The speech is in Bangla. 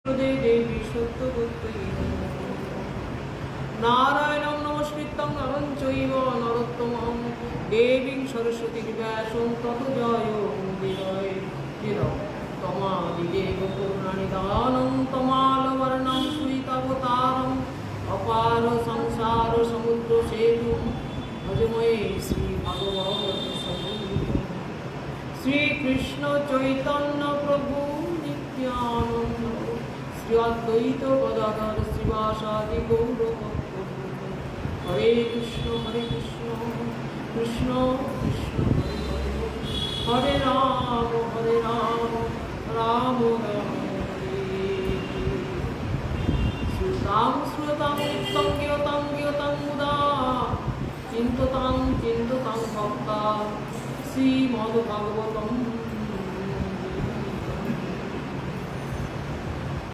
দেবী সত্যবত্যৈ নারায়ণং নমস্কৃত্যং নরং চৈব নরোত্তমং দেবীং সরস্বতী ব্যাসং ততো জয়োমুদীরয়ে তমাদিদেব পূর্ণনিদানং তমালবর্ণং সুইতাবতারং অপার সংসার সমুদ্র সেতু ভজময়ে শ্রী ভগবত শ্রীকৃষ্ণ চৈতন্য প্রভু নিত্যানন্দ শ্রী অদ্বৈত গদাধর শ্রীবাসাদি গৌর হরে কৃষ্ণ কৃষ্ণ কৃষ্ণ হরে হরে হরে রাম রাম রাম শ্রুতাং শ্রুতাং নিত্যং জ্ঞাতাং জ্ঞাতাং মুদা চিন্ততাং চিন্ততাং ভক্তা শ্রীমদ্ভাগবতম